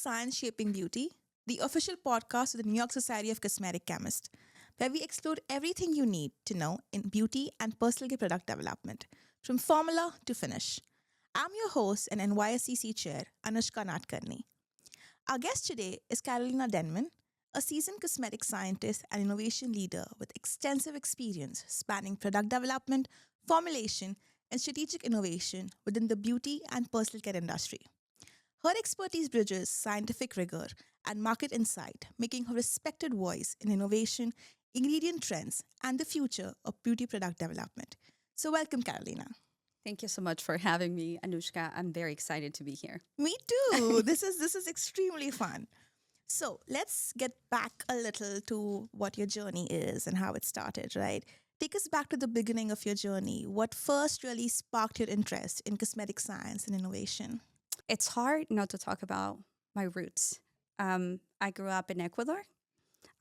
Science Shaping Beauty, the official podcast of the New York Society of Cosmetic Chemists, where we explore everything you need to know in beauty and personal care product development, from formula to finish. I'm your host and NYSCC chair, Anushka Nadkarni. Our guest today is Carolina Denman, a seasoned cosmetic scientist and innovation leader with extensive experience spanning product development, formulation, and strategic innovation within the beauty and personal care industry. Her expertise bridges scientific rigor and market insight, making her a respected voice in innovation, ingredient trends, and the future of beauty product development. So, welcome, Carolina. Thank you so much for having me, Anushka. I'm very excited to be here. Me too. This is extremely fun. So let's get back a little to what your journey is and how it started, right? Take us back to the beginning of your journey. What first really sparked your interest in cosmetic science and innovation? It's hard not to talk about my roots. I grew up in Ecuador,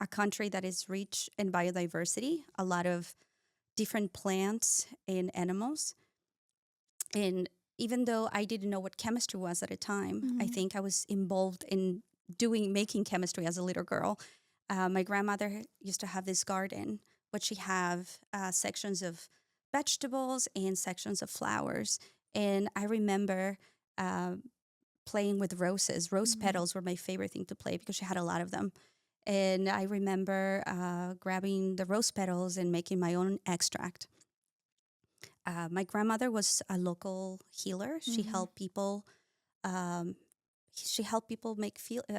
a country that is rich in biodiversity, a lot of different plants and animals. And even though I didn't know what chemistry was at the time, I think I was involved in making chemistry as a little girl. My grandmother used to have this garden, but she have sections of vegetables and sections of flowers. And I remember playing with roses. Rose petals were my favorite thing to play because she had a lot of them. And I remember grabbing the rose petals and making my own extract. My grandmother was a local healer. She helped people. She helped people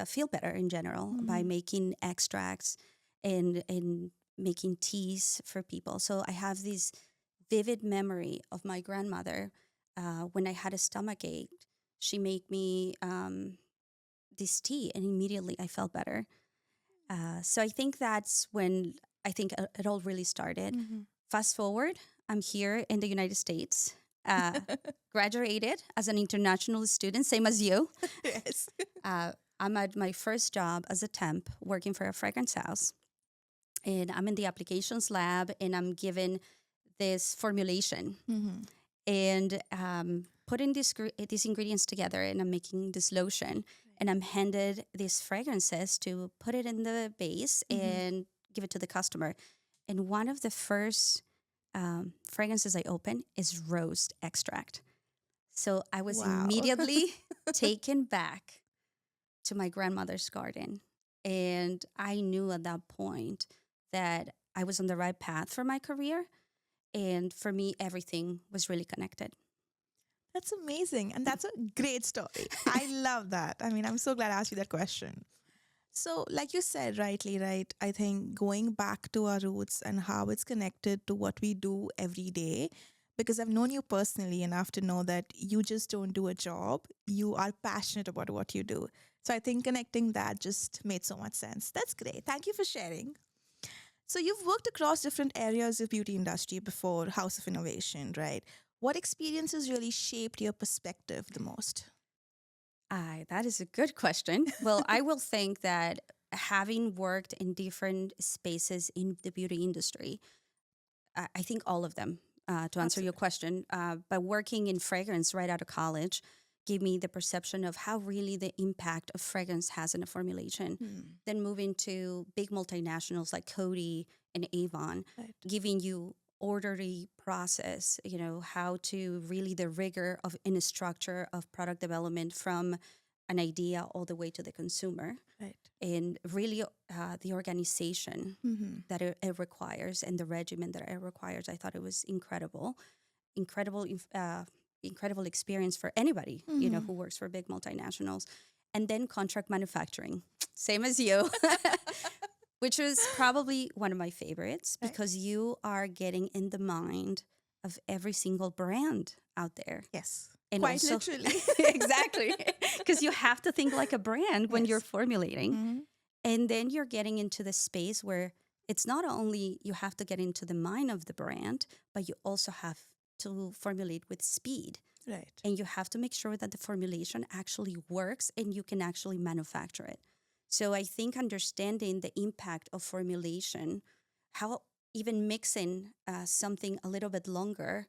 feel better in general by making extracts and making teas for people. So I have this vivid memory of my grandmother when I had a stomach ache. She made me this tea, and immediately I felt better. So I think that's when it all really started. Fast forward, I'm here in the United States. Graduated as an international student, same as you. Yes. I'm at my first job as a temp working for a fragrance house. And I'm in the applications lab and I'm given this formulation and putting these ingredients together, and I'm making this lotion. And I'm handed these fragrances to put it in the base and give it to the customer. And one of the first fragrances I open is rose extract. So I was immediately taken back to my grandmother's garden. And I knew at that point that I was on the right path for my career. And for me, everything was really connected. That's amazing. And that's a great story. I love that. I mean, I'm so glad I asked you that question. So, like you said, rightly, right? I think going back to our roots and how it's connected to what we do every day, because I've known you personally enough to know that you just don't do a job. You are passionate about what you do. So, I think connecting that just made so much sense. That's great. Thank you for sharing. So, you've worked across different areas of beauty industry before House of Innovation, right? What experiences really shaped your perspective the most? That is a good question. Well, I will think that having worked in different spaces in the beauty industry, I think all of them, to answer your question, but working in fragrance right out of college gave me the perception of how really the impact of fragrance has in a formulation. Then moving to big multinationals like Coty and Avon, giving you orderly process, how to really the rigor of in a structure of product development from an idea all the way to the consumer. Right. And really the organization that it requires and the regimen that it requires. I thought it was incredible experience for anybody, who works for big multinationals. And then contract manufacturing, same as you. Which was probably one of my favorites because you are getting in the mind of every single brand out there. Yes. And quite also, literally. exactly. Because you have to think like a brand when you're formulating. And then you're getting into the space where it's not only you have to get into the mind of the brand, but you also have to formulate with speed. Right. And you have to make sure that the formulation actually works and you can actually manufacture it. So I think understanding the impact of formulation, how even mixing something a little bit longer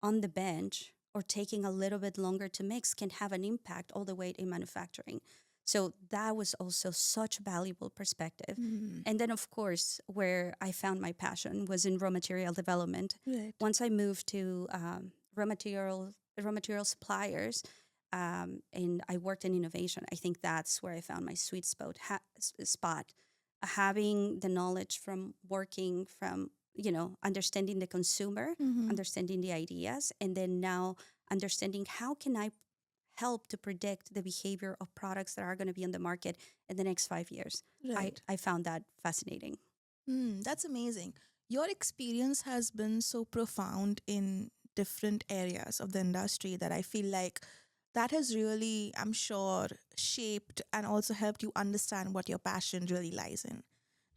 on the bench or taking a little bit longer to mix can have an impact all the way in manufacturing. So that was also such valuable perspective. Mm. And then, of course, where I found my passion was in raw material development. Right. Once I moved to raw material suppliers, and I worked in innovation, I think that's where I found my sweet spot. Having the knowledge from working from, understanding the consumer, Mm-hmm. understanding the ideas, and then now understanding how can I help to predict the behavior of products that are going to be on the market in the next 5 years. Right. I found that fascinating. That's amazing. Your experience has been so profound in different areas of the industry that I feel like that has really, I'm sure, shaped and also helped you understand what your passion really lies in.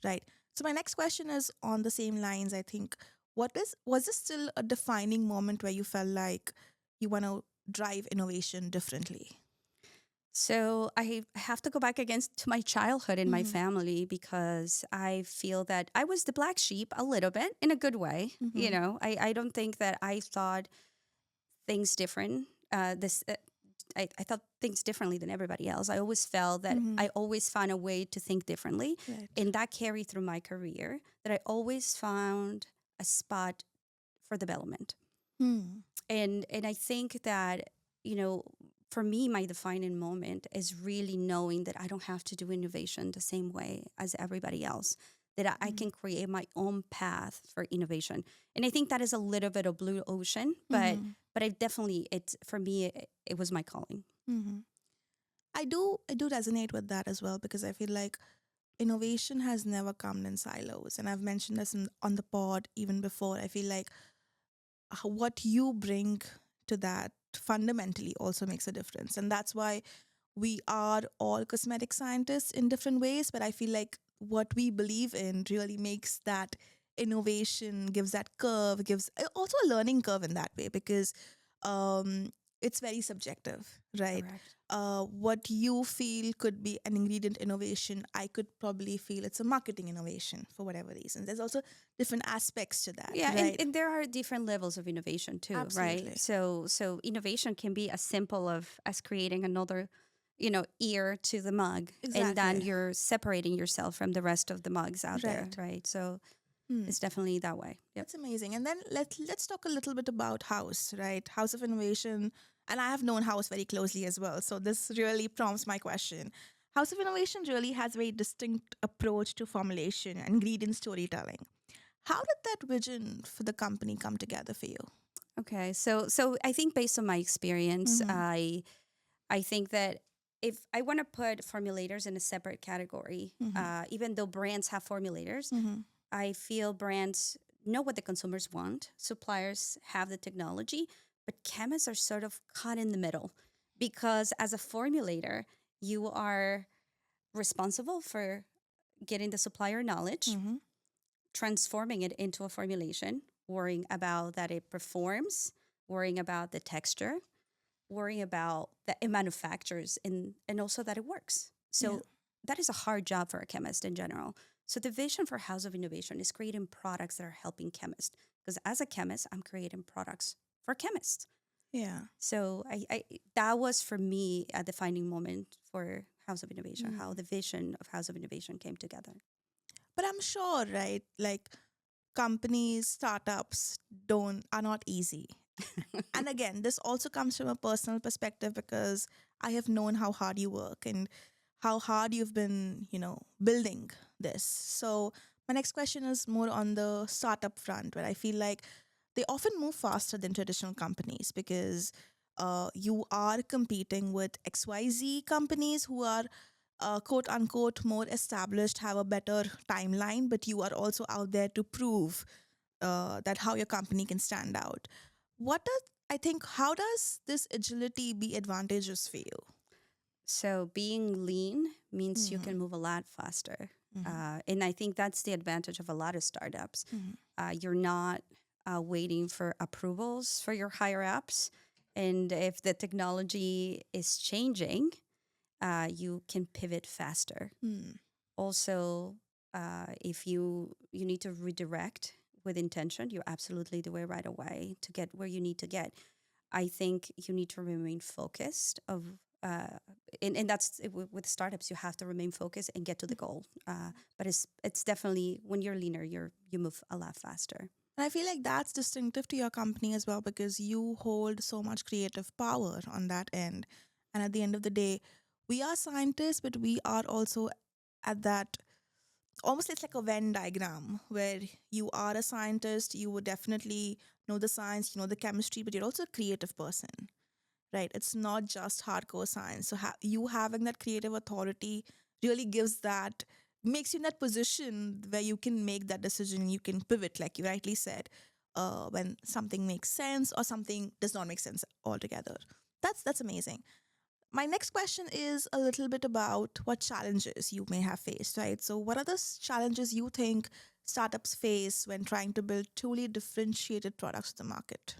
Right. So my next question is on the same lines. I think was this still a defining moment where you felt like you want to drive innovation differently? So I have to go back again to my childhood in my Mm-hmm. family because I feel that I was the black sheep a little bit in a good way. Mm-hmm. I don't think that I thought things different. I thought things differently than everybody else. I always felt that Mm-hmm. I always found a way to think differently. Right. And that carried through my career, that I always found a spot for development. Hmm. And I think that, you know, for me, my defining moment is really knowing that I don't have to do innovation the same way as everybody else, that I Mm-hmm. can create my own path for innovation. And I think that is a little bit of blue ocean, but Mm-hmm. I definitely, it's for me, it was my calling. Mm-hmm. I do resonate with that as well because I feel like innovation has never come in silos, and I've mentioned this on the pod even before. I feel like what you bring to that fundamentally also makes a difference, and that's why we are all cosmetic scientists in different ways. But I feel like what we believe in really makes that innovation, gives that curve, gives also a learning curve in that way because um, it's very subjective, right? Correct. What you feel could be an ingredient innovation, I could probably feel it's a marketing innovation for whatever reason. There's also different aspects to that, Yeah, right? and there are different levels of innovation too, right? Absolutely. So innovation can be as simple of as creating another, ear to the mug, and then Exactly. you're separating yourself from the rest of the mugs out there, Right. right? So Hmm. it's definitely that way. Yep. That's amazing. And then let's talk a little bit about House, right? House of Innovation. And I have known House very closely as well. So this really prompts my question. House of Innovation really has a very distinct approach to formulation and ingredient storytelling. How did that vision for the company come together for you? Okay. So I think based on my experience, Mm-hmm. I think that if I want to put formulators in a separate category, Mm-hmm. even though brands have formulators, Mm-hmm. I feel brands know what the consumers want. Suppliers have the technology, but chemists are sort of caught in the middle because as a formulator, you are responsible for getting the supplier knowledge, Mm-hmm. transforming it into a formulation, worrying about that it performs, worrying about the texture, worrying about that it manufactures and also that it works. Yeah. So that is a hard job for a chemist in general. So the vision for House of Innovation is creating products that are helping chemists. Because as a chemist, I'm creating products for chemists. Yeah. So I that was for me a defining moment for House of Innovation, how Mm. the vision of House of Innovation came together. But I'm sure, right? Like companies, startups don't are not easy. And again, this also comes from a personal perspective because I have known how hard you work and how hard you've been, building this. So my next question is more on the startup front, where I feel like they often move faster than traditional companies because you are competing with XYZ companies who are quote unquote more established, have a better timeline, but you are also out there to prove that how your company can stand out. What does I think? How does this agility be advantageous for you? So being lean means you Mm-hmm. can move a lot faster. Mm-hmm. And I think that's the advantage of a lot of startups. Mm-hmm. You're not waiting for approvals for your higher ups. And if the technology is changing, you can pivot faster. Mm. Also, if you need to redirect with intention, you absolutely do it right away to get where you need to get. I think you need to remain focused of and that's with startups, you have to remain focused and get to the goal. But it's definitely when you're leaner, you move a lot faster. And I feel like that's distinctive to your company as well because you hold so much creative power on that end. And at the end of the day, we are scientists, but we are also at that almost it's like a Venn diagram where you are a scientist, you would definitely know the science, you know the chemistry, but you're also a creative person, right? It's not just hardcore science. So you having that creative authority really gives that, makes you in that position where you can make that decision, you can pivot, like you rightly said, when something makes sense or something does not make sense altogether. That's amazing. My next question is a little bit about what challenges you may have faced, right? So, what are the challenges you think startups face when trying to build truly differentiated products to the market?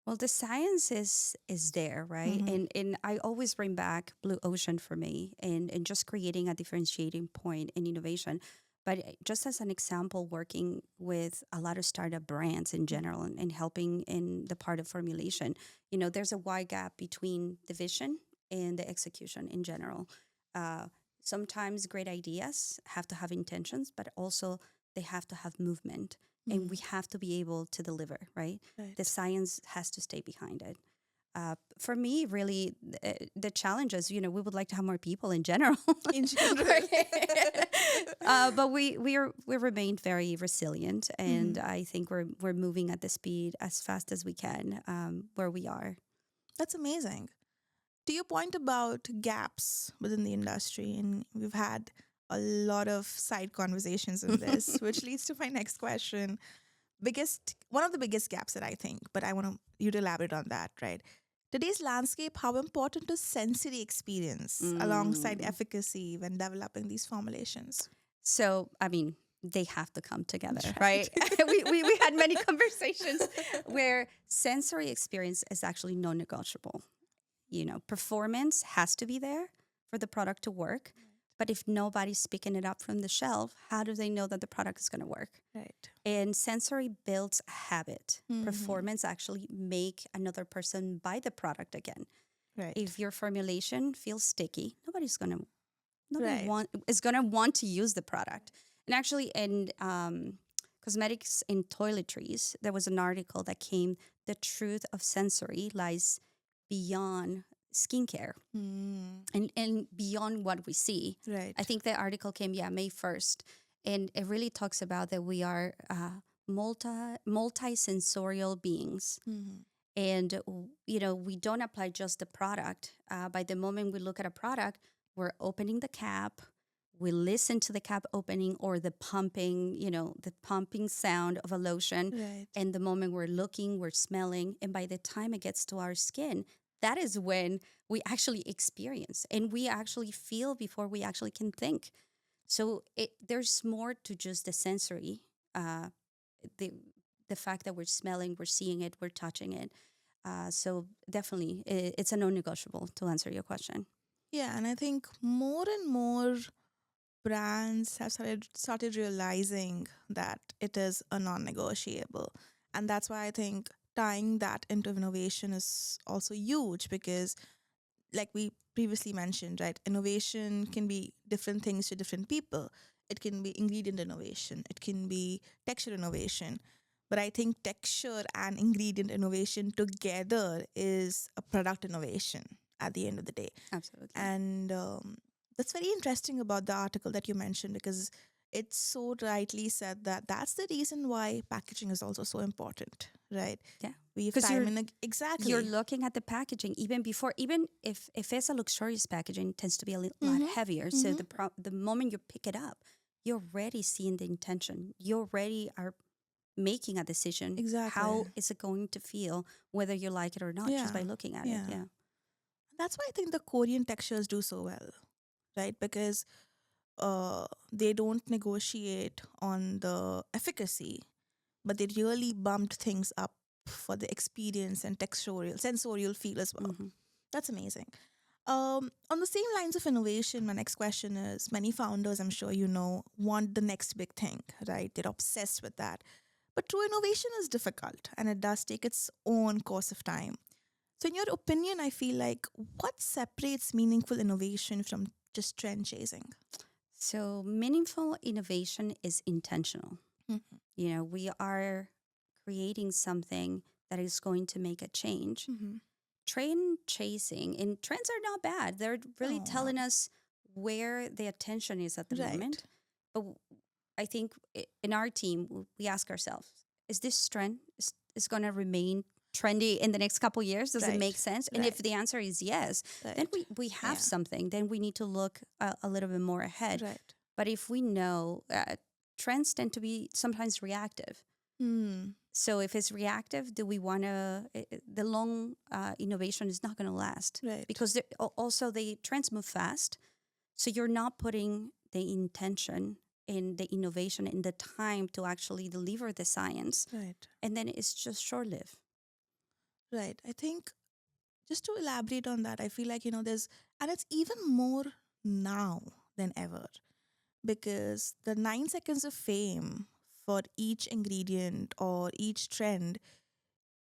Well, the science is there, right? Mm-hmm. And I always bring back blue ocean for me, and just creating a differentiating point in innovation. But just as an example, working with a lot of startup brands in general, and helping in the part of formulation, there's a wide gap between the vision and the execution in general. Uh, Sometimes great ideas have to have intentions, but also they have to have movement, and we have to be able to deliver, right? The Right. science has to stay behind it. For me, really, the challenges, we would like to have more people in general. In general. But we remained very resilient, and Mhm. I think we're moving at the speed as fast as we can, where we are. That's amazing. To your point about gaps within the industry, and we've had a lot of side conversations in this, which leads to my next question. One of the biggest gaps that I think, but I want you to elaborate on that, right? Today's landscape, how important is sensory experience alongside Mm. efficacy when developing these formulations? So, I mean, they have to come together, Right. right? We had many conversations where sensory experience is actually non-negotiable. Performance has to be there for the product to work. But if nobody's picking it up from the shelf, how do they know that the product is going to work? Right. And sensory builds a habit. Hmm. Performance actually make another person buy the product again. Right. If your formulation feels sticky, nobody Right. want to use the product. And actually, in cosmetics in toiletries, there was an article that came. The truth of sensory lies beyond skincare, Mm. and beyond what we see. I Right. think the article came, May 1st, and it really talks about that we are multi-sensorial beings. Hmm. And we don't apply just the product. By the moment we look at a product, we're opening the cap, we listen to the cap opening or the pumping sound of a lotion. Right. And the moment we're looking, we're smelling, and by the time it gets to our skin, that is when we actually experience and we actually feel before we actually can think. So there's more to just the sensory, uh, the the fact that we're smelling, we're seeing it, we're touching it. So definitely, it's a non-negotiable to answer your question. Yeah, and I think more and more brands have started realizing that it is a non-negotiable, and that's why I think tying that into innovation is also huge because, like we previously mentioned, right, innovation can be different things to different people. It can be ingredient innovation, it can be texture innovation, but I think texture and ingredient innovation together is a product innovation at the end of the day. Absolutely. And that's very interesting about the article that you mentioned because it so rightly said that that's the reason why packaging is also so important, right? Yeah. We have Because time you're exactly. looking at the packaging even before, even if it's a luxurious packaging, it tends to be a lot Mm-hmm. heavier. So Mm-hmm. the moment you pick it up, you're already seeing the intention. You already are making a decision. Exactly. How is it going to feel, whether you like it or not, just by Yeah. looking at it? Yeah. Yeah. That's why I think the Korean textures do so well, right? Because they don't negotiate on the efficacy, but they really bumped things up for the experience and sensorial feel as well. Hmm. That's amazing. On the same lines of innovation, my next question is many founders, I'm sure you know, want the next big thing, right? They're obsessed with that. But true innovation is difficult and it does take its own course of time. So, in your opinion, I feel like what separates meaningful innovation from just trend chasing? So meaningful innovation is intentional. Mm-hmm. We are creating something that is going to make a change. Mm-hmm. Trend chasing, and trends are not bad. They're really No, no. telling us where the attention is at the Right, moment. But I think in our team, we ask ourselves, is this trend is going to remain trendy in the next couple years? Does it make right, sense? And if right, the answer is yes, then right. we have Yeah, something. Then we need to look a little bit more ahead. right. But if we know trends tend to be sometimes reactive. Hmm. So if it's reactive, do we want to? The long innovation is not going to last Right. because also the trends move fast. So you're not putting the intention in the innovation in the time to actually deliver the science, Right. and then it's just short lived. Right. I think just to elaborate on that, I feel like, there's, and it's even more now than ever because the 9 seconds of fame for each ingredient or each trend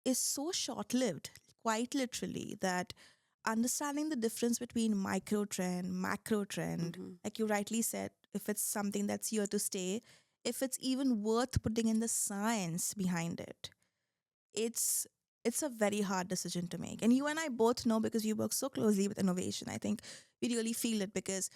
is so short lived, quite literally, that understanding the difference between micro trend, macro trend, Hmm. like you rightly said, if it's something that's here to stay, if it's even worth putting in the science behind it, it's it's a very hard decision to make. And you and I both know because we work so closely with innovation. I think we really feel it because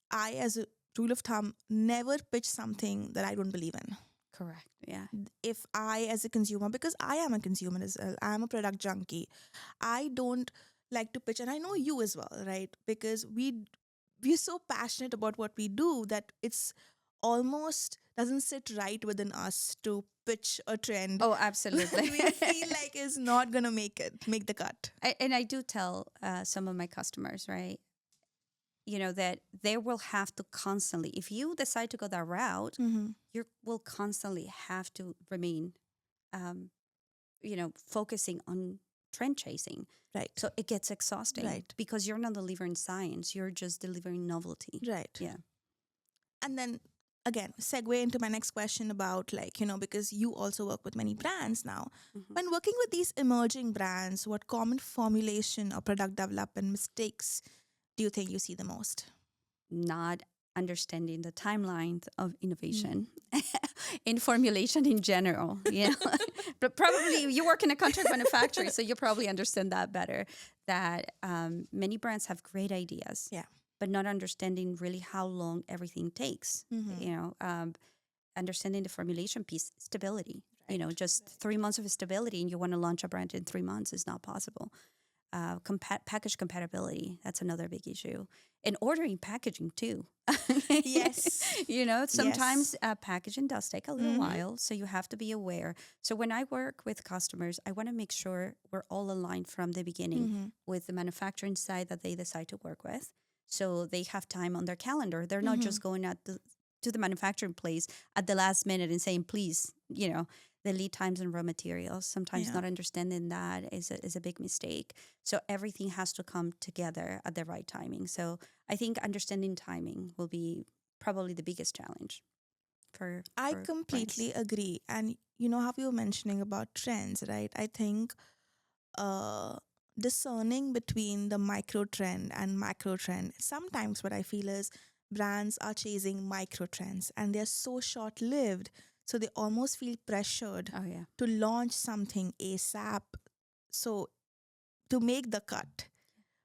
I, as a rule of thumb, never pitch something that I don't believe in. Correct. Yeah. If I, as a consumer, because I am a consumer as well, I'm a product junkie, I don't like to pitch, and I know you as well, right? Because we're so passionate about what we do that it's almost doesn't sit right within us to pitch a trend Oh, that absolutely. we feel like is not gonna make the cut. And I do tell some of my customers, right? That they will have to constantly, if you decide to go that route, Mm-hmm. you will constantly have to remain, um, focusing on trend chasing. Right, So it gets exhausting right, because you're not delivering science, you're just delivering novelty. right. Yeah. And then again, segue into my next question about, like, because you also work with many brands now. Hmm. When working with these emerging brands, what common formulation or product development mistakes do you think you see the most? Not understanding the timeline of Mm. innovation in formulation in general. But probably you work in a contract manufacturer, so you probably understand that better. That many brands have great ideas, Yeah. but not understanding really how long everything takes. Mm-hmm. Understanding the formulation piece, stability. Right. Just 3 months of stability, and you want to launch a brand in 3 months is not possible. Package compatibility, that's another big issue. And ordering packaging too. Yes. Sometimes Yes. packaging does take a little Mm-hmm. while, so you have to be aware. So when I work with customers, I want to make sure we're all aligned from the beginning Mm-hmm. with the manufacturing side that they decide to work with. So they have time on their calendar. They're not Mm-hmm. just going to the manufacturing place at the last minute and saying, please, the lead times and raw materials. Sometimes Yeah. not understanding that is a big mistake. So everything has to come together at the right timing. So I think understanding timing will be probably the biggest challenge for I for brands. completely agree. And you know how you were mentioning about trends, right? I think uh, discerning between the micro trend and macro trend, sometimes what I feel is brands are chasing micro trends and they're so short lived. So they almost feel pressured Oh yeah, to launch something ASAP. So to make the cut.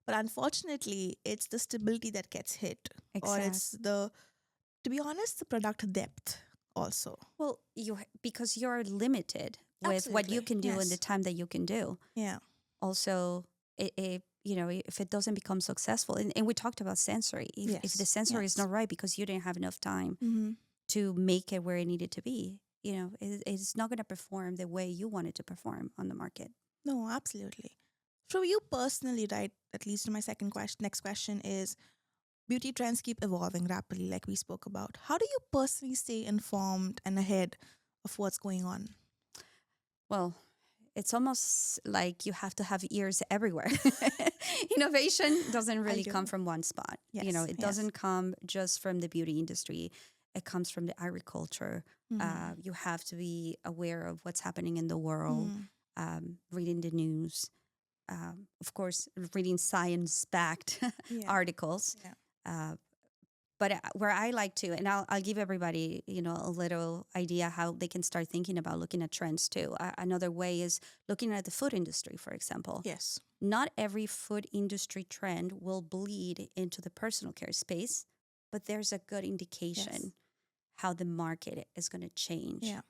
But unfortunately, it's the stability that gets hit, or exact. it's to be honest, the product depth also. Well, because you're limited with what you Absolutely. can do in the Yes. time that you can do. Yeah. Also, if it doesn't become successful, and we talked about sensory, if the Yes. sensory is Yes. not right because you didn't have enough time Mm-hmm. to make it where it needed to be, it's not going to perform the way you want it to perform on the market. No, absolutely. For you personally, right? At least my next question is beauty trends keep evolving rapidly, like we spoke about. How do you personally stay informed and ahead of what's going on? Well, it's almost like you have to have ears everywhere. Innovation doesn't I really come do. from one spot. Yes. It Yes. doesn't come just from the beauty industry. It comes from the agriculture. Mm-hmm. You have to be aware of what's happening in the world, Mm. reading the news. of course, reading science-backed Yeah. articles. Yeah. Uh, but where I like to, and I'll give everybody, a little idea how they can start thinking about looking at trends too. Another way is looking at the food industry, for example. Yes. Not every food industry trend will bleed into the personal care space, but there's a good Yes. indication how the market is going to change. Yeah.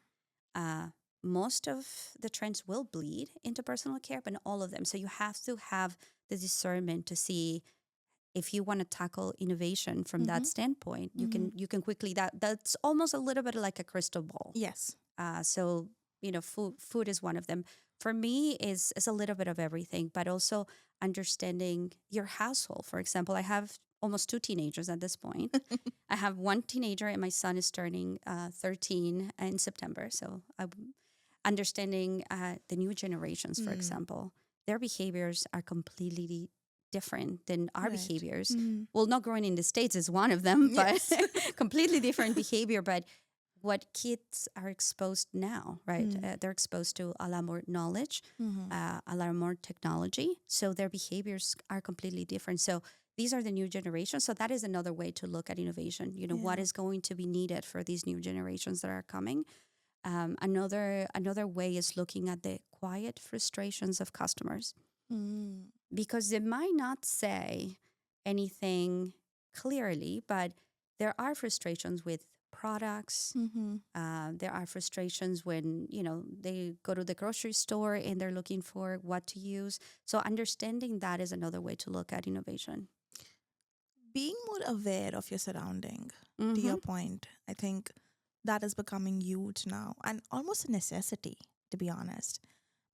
Uh, Most of the trends will bleed into personal care, but not all of them. So you have to have the discernment to see if you want to tackle innovation from Mm-hmm. that standpoint. Mm-hmm. You can quickly that's almost a little bit like a crystal ball. Yes. So food is one of them. For me, is a little bit of everything, but also understanding your household. For example, I have almost two teenagers at this point. I have one teenager, and my son is turning 13 in September. So I'm understanding the new generations, for Mm. example, their behaviors are completely different than our Right. behaviors. Mm. Well, not growing in the States is one of them, but Yes. completely different behavior. But what kids are exposed now, right? Mm. They're exposed to a lot more knowledge, Mm-hmm. a lot more technology. So their behaviors are completely different. So these are the new generations. So that is another way to look at innovation. What Yeah. is going to be needed for these new generations that are coming. Another way is looking at the quiet frustrations of customers, Mm. because they might not say anything clearly, but there are frustrations with products. Mm-hmm. There are frustrations when they go to the grocery store and they're looking for what to use. So understanding that is another way to look at innovation. Being more aware of your surrounding, to Mm-hmm. your point, I think that is becoming huge now and almost a necessity, to be honest.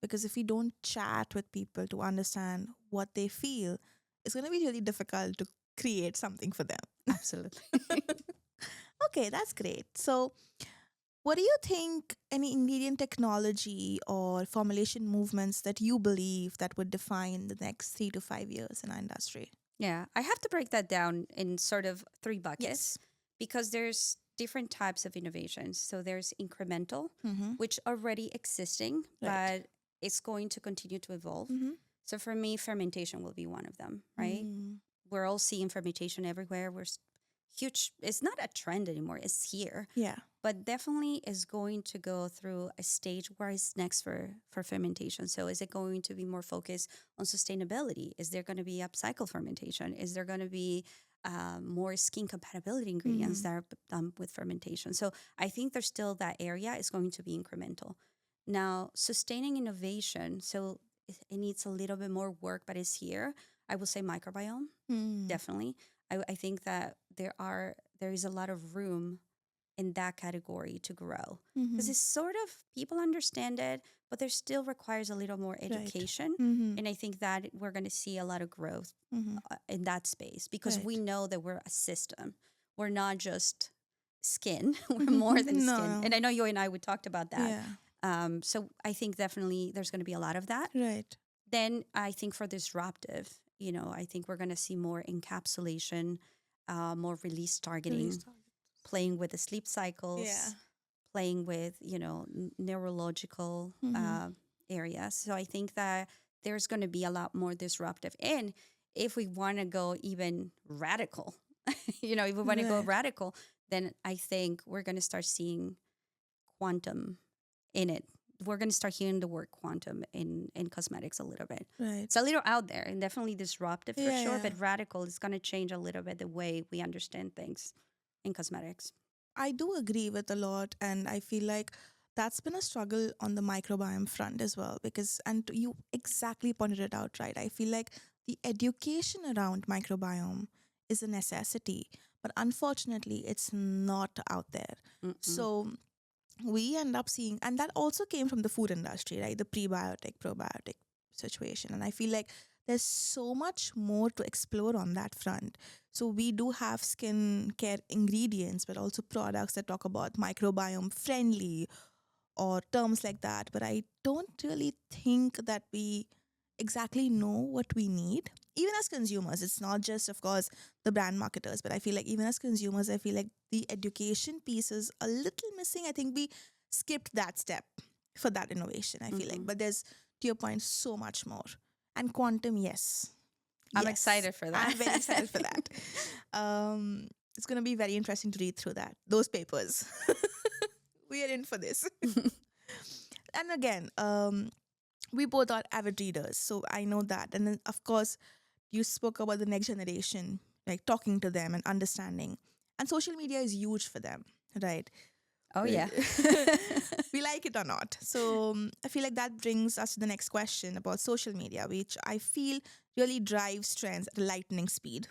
Because if we don't chat with people to understand what they feel, it's going to be really difficult to create something for them. Absolutely. Okay, that's great. So, what do you think any ingredient technology or formulation movements that you believe that would define the next 3 to 5 years in our industry? Yeah, I have to break that down in sort of three Yes. buckets because there's different types of innovations. So there's incremental, Mm-hmm. which already existing, Right. but it's going to continue to evolve. Mm-hmm. So for me, fermentation will be one of them, right? Mm. We're all seeing fermentation everywhere. Huge. It's not a trend anymore. It's here, Yeah. but definitely is going to go through a stage where it's next for fermentation. So is it going to be more focused on sustainability? Is there going to be upcycle fermentation? Is there going to be more skin compatibility ingredients Mm. that are done with fermentation? So I think there's still that area is going to be incremental. Now, sustaining innovation, so it needs a little bit more work, but it's here. I will say microbiome, Mm. definitely. I think that there is a lot of room in that category to grow because Mm-hmm. it's sort of people understand it, but there still requires a little more Right. education. Mm-hmm. And I think that we're going to see a lot of growth Mm-hmm. in that space because we Right. know that we're a system. We're not just skin. We're more than skin. No. And I know you and I we talked about that. Yeah. So I think definitely there's going to be a lot of that. Right. Then I think for disruptive, I think we're going to see more encapsulation, more release Release targeting, target. playing with the sleep Yeah. cycles, playing with neurological Mm-hmm. areas. So I think that there's going to be a lot more disruptive. And if we want to go even radical, if we want to go Right. radical, then I think we're going to start seeing quantum in it. We're going to start hearing the word quantum in cosmetics a little bit. Right. It's a little out there and definitely disruptive for Yeah, sure, yeah. but radical is going to change a little bit the way we understand things in cosmetics. I do agree with a lot, and I feel like that's been a struggle on the microbiome front as well. Because, and you exactly pointed it out, right? I feel like the education around microbiome is a necessity, but unfortunately, it's not out there. Mm-mm. So we end up seeing, and that also came from the food industry, right? The prebiotic, probiotic situation. And I feel like there's so much more to explore on that front. So we do have skin care ingredients, but also products that talk about microbiome friendly or terms like that. But I don't really think that we exactly know what we need. Even as consumers, it's not just, of course, the brand marketers, but I feel like even as consumers, I feel like the education piece is a little missing. I think we skipped that step for that innovation, I feel like. Mm-hmm. But there's, to your point, so much more. And quantum, yes. I'm Yes. excited for I'm that. very excited for that. It's going to be very interesting to read through those papers. We are in for this. And again, we both are avid readers, so I know that. And then, of course, you spoke about the next generation, like talking to them and understanding. And social media is huge for them, right? Oh, We yeah. we like it or not. So I feel like that brings us to the next question about social media, which I feel really drives trends at a lightning speed.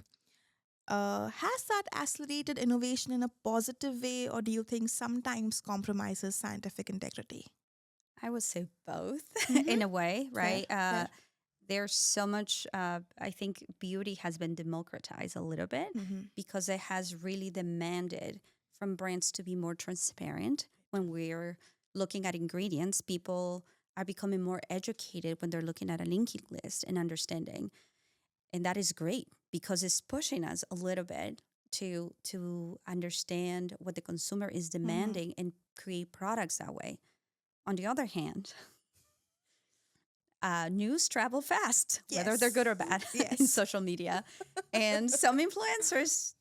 Has that accelerated innovation in a positive way, or do you think sometimes compromises scientific integrity? I would say both Mm-hmm. in a way, Fair, right? fair. There's so much, I think beauty has been democratized a little bit Mm-hmm. because it has really demanded from brands to be more transparent. When we're looking at ingredients, people are becoming more educated when they're looking at a linking list and understanding. And that is great because it's pushing us a little bit to understand what the consumer is Mm-hmm. demanding and create products that way. On the other hand, news travel fast, whether they're good Yes. or bad in Yes. social media. And some influencers,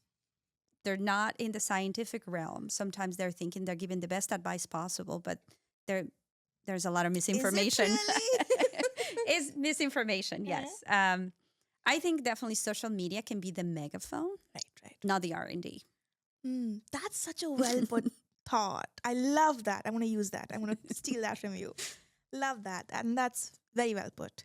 they're not in the scientific realm. Sometimes they're thinking they're giving the best advice possible, but there there's a lot of Is it misinformation. really? Is misinformation, Mhm. yes. I think definitely social media can be the megaphone, Right, right. not the R&D. That's such a well put thought. I love that. I want to use that. I want to steal that from you. Love that. And that's very well put.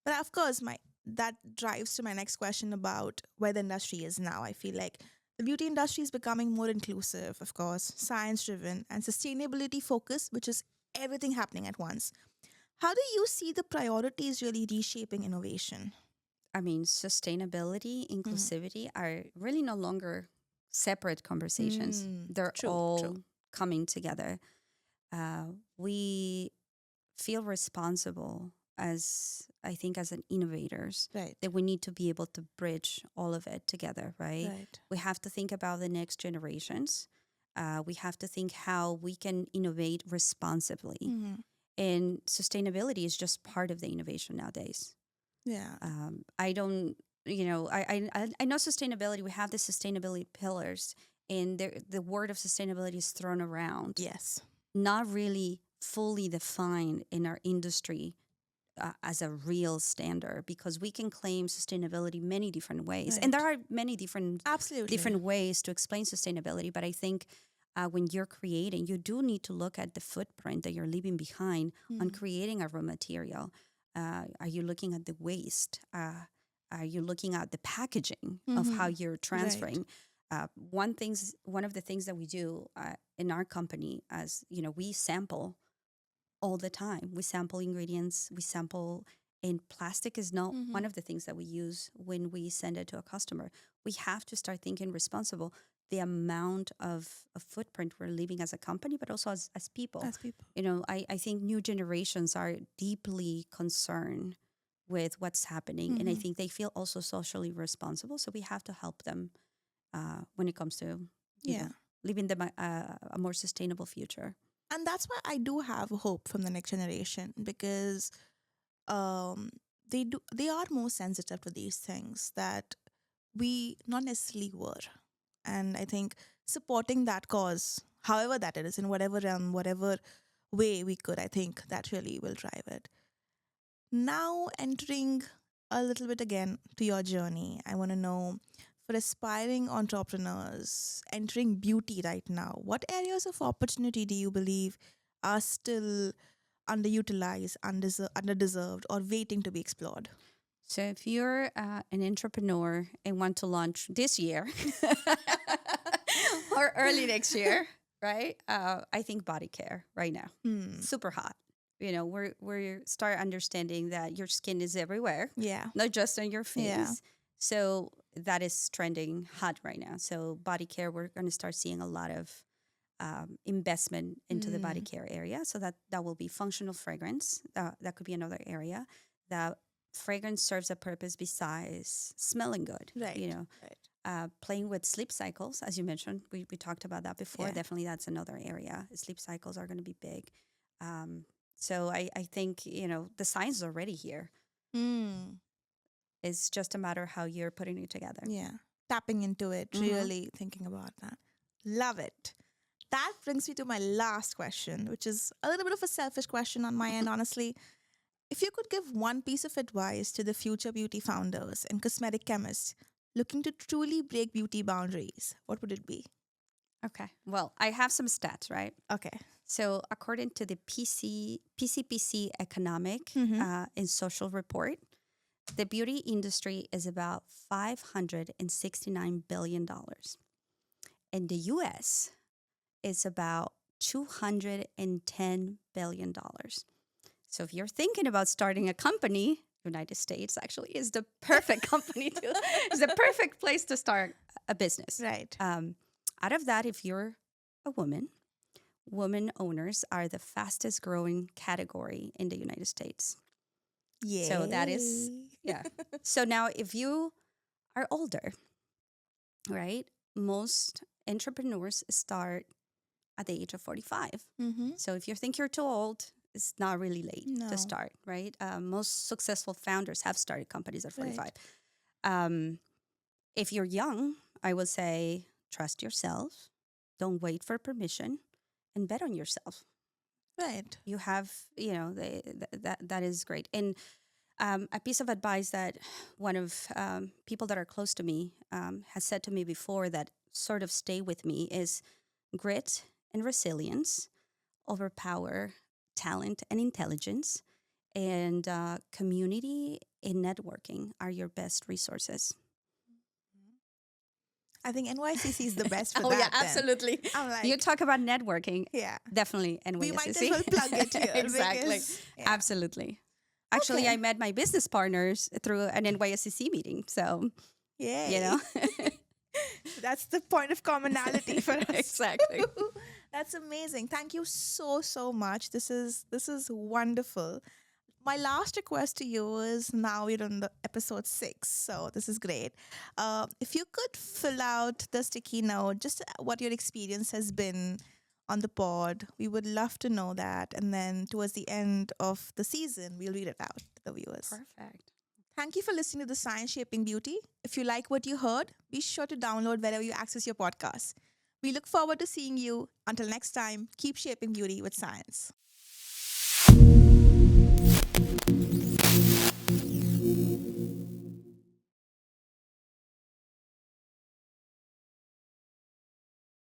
But of course, my that drives to my next question about where the industry is now. I feel like the beauty industry is becoming more inclusive, of course, science driven and sustainability focused, which is everything happening at once. How do you see the priorities really reshaping innovation? I mean, sustainability, Mhm. inclusivity are really no longer separate conversations. Mm, They're true, true. all coming together. We feel responsible as I think as an innovators Right, that we need to be able to bridge all of it together, right? right. We have to think about the next generations. We have to think how we can innovate responsibly. Hmm. And sustainability is just part of the innovation nowadays. Yeah. I don't, I know sustainability. We have the sustainability pillars, and the word of sustainability is thrown around, Yes. not really fully defined in our industry as a real standard, because we can claim sustainability many different ways, and there Right. are many Absolutely. different ways to explain sustainability. But I think when you're creating, you do need to look at the footprint that you're leaving behind on Mm. creating a raw material. Are you looking at the waste? Are you looking at the packaging of how Mm-hmm. you're Right. transferring? One of the things that we do in our company, as you know, we sample all the time. We sample ingredients. We sample, and plastic is not Mm-hmm. one of the things that we use when we send it to a customer. We have to start thinking responsible. The amount of footprint we're leaving as a company, but also as people. As people. You know, I think new generations are deeply concerned with what's happening, and I Mm-hmm. think they feel also socially responsible. So we have to help them when it comes to, you Yeah. know, living them a more sustainable future. And that's why I do have hope from the next generation because um they are more sensitive to these things that we not necessarily were. And I think supporting that cause, however that it is, in whatever realm, whatever way we could, I think that really will drive it. Now, entering a little bit again to your journey, I want to know for aspiring entrepreneurs entering beauty right now, what areas of opportunity do you believe are still underutilized, underdeserved, or waiting to be explored? So if you're an entrepreneur and want to launch this year or early next year, right? I think body care right now, Hmm. super hot. You know, we're start understanding that your skin is everywhere, Yeah. not just on your Yeah. face. So that is trending hot right now. So body care, we're going to start seeing a lot of investment into the body Hmm. care area. So that will be functional fragrance. That could be another area. That fragrance serves a purpose besides smelling good. You Right. know, Right. playing with sleep cycles, as you mentioned, we talked about that before. Yeah. Definitely, that's another area. Sleep cycles are going to be big. Um, so I think the science is already here. Mm. It's just a matter how you're putting it together. Yeah. Tapping into it, really thinking about that. Love it. That brings me to my last question, which is a little bit of a selfish question on my end, honestly. If you could give one piece of advice to the future beauty founders and cosmetic chemists looking to truly break beauty boundaries, what would it be? Okay. Well, I have some stats, right? Okay. So, according to the PCPC Economic Mm-hmm. and Social Report, the beauty industry is about $569 billion. In the US, it's about $210 billion. So if you're thinking about starting a company, United States actually is the perfect company to, is the perfect place to start a business. Right. Out of that, if you're a women owners are the fastest growing category in the United States. Yay. So that is, yeah. So now if you are older, right, most entrepreneurs start at the age of 45. Mm-hmm. So if you think you're too old, it's not really late No. to start, right? Most successful founders have started companies at 45. Right. If you're young, I would say trust yourself, don't wait for permission, and bet on yourself. Right. You have, that is great. And a piece of advice that one of people that are close to me has said to me before that sort of stay with me is grit and resilience overpower talent and intelligence, and community and networking are your best resources. I think NYCC is the best for Oh that. yeah, then. absolutely. I'm like, You talk about networking, yeah. definitely NYCC. We might as well plug it here. Exactly, because- yeah. absolutely. Actually, Okay. I met my business partners through an NYSCC meeting, so Yay. you know. That's the point of commonality for us. Exactly. That's amazing. Thank you so much. This is wonderful. My last request to you is now we're on the episode 6, so this is great. If you could fill out the sticky note, just what your experience has been on the pod, we would love to know that. And then towards the end of the season, we'll read it out to the viewers. Perfect. Thank you for listening to the Science Shaping Beauty. If you like what you heard, be sure to download wherever you access your podcast. We look forward to seeing you. Until next time, keep shaping beauty with science.